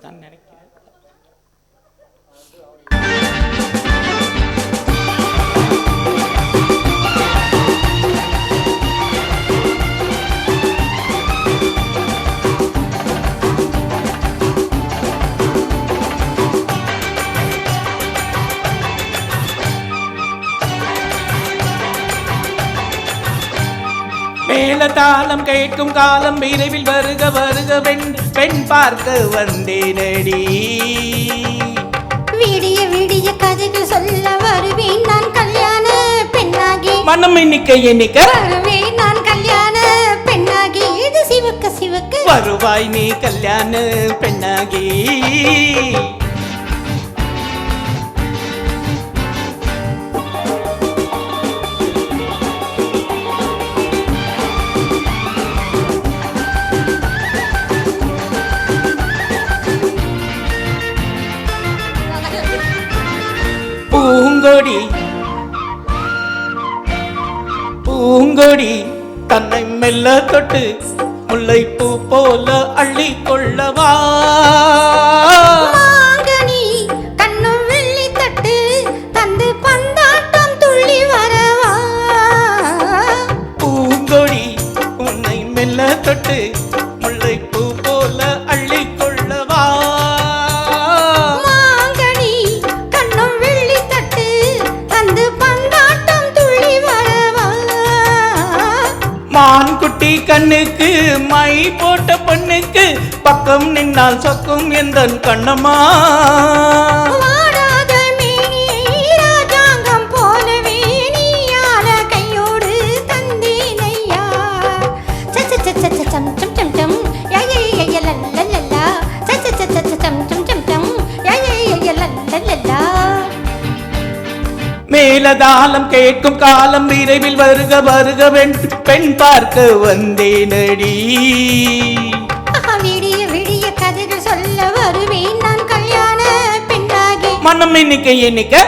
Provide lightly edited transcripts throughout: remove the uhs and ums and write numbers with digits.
அப்படித்தான் நினைக்கிறேன். மேலதாளம் கேட்கும் காலம் விரைவில் வருக வருக பெண் பார்க்க வந்தேனடி. விடிய விடிய கதைகள் சொல்ல வருவேன் நான் கல்யாண பெண்ணாகி. மனம் எண்ணிக்க வருவேன் நான் கல்யாண பெண்ணாகி. இது சிவக்க சிவக்க வருவாய் நீ கல்யாண பெண்ணாகி. பூங்கொடி பூங்கொடி தன்னை மெல்ல தொட்டு முல்லைப்பூ போல அள்ளி கொள்ளவா. கண்ணும் வெள்ளி தட்டு தந்து பந்தாட்டம் துள்ளி வரவா. பூங்கொடி உன்னை மெல்ல தொட்டு முல்லைப்பூ போல அள்ளி கொள்ளவா. மான்குட்டி கண்ணுக்கு மை போட்ட பொண்ணுக்கு பக்கம் நின்னால் சொக்கும் எந்த கண்ணம்மா. ராஜாங்கம் போலவே நீயால கையோடு தந்தேனையா. மேலதாளம் கேட்கும் காலம் விரைவில் வருக வருக பெண் பார்க்க வந்தேனடி. விடிய விடிய கதைகள் சொல்ல வருவேன் நான் கல்யாண பெண்ணாகி. மனம் எண்ணிக்க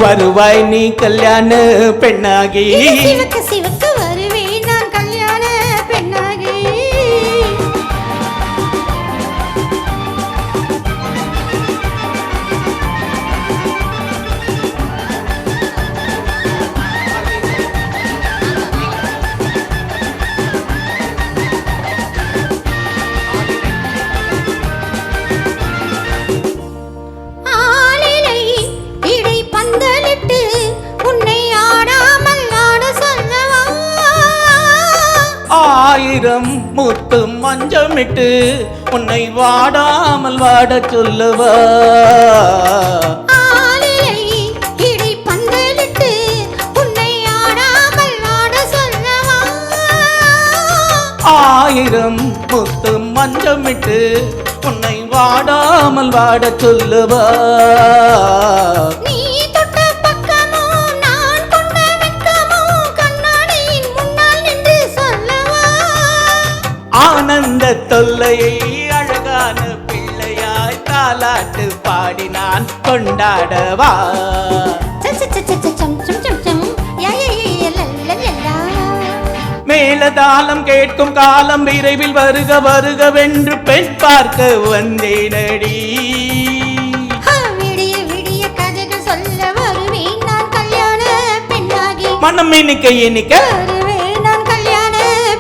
வருவாய் நீ கல்யாண பெண்ணாகி. சிவக்க சிவக்க வருவேன் நான் கல்யாண பெண்ணாகி. ஆயிரம் முத்து மஞ்சமிட்டு உன்னை வாடாமல் வாட சொல்லுவா. ஆயிரம் முத்து மஞ்சமிட்டு உன்னை வாடாமல் வாட சொல்லுவா. ஆனந்த தொல்லையை அழகான பிள்ளையாய் தாலாட்டு பாடி நான் கொண்டாடவா. மேலதாளம் கேட்கும் காலம் விரைவில் வருக வருக வென்று பெண் பார்க்க வந்தேனடி. விடிய விடிய கதைகள் சொல்ல வருவேன் நான் கல்யாண பெண்ணாகி. மனம் எண்ணிக்க வருவேன் நான் கல்யாண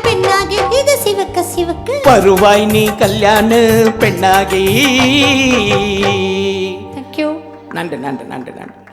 பெண்ணாகி. இது சிவக்க சிவக்க வருவாய் நீ கல்யாண பெண்ணாகி. தேங்க்யூ. நன்றி நன்றி நன்றி நன்றி.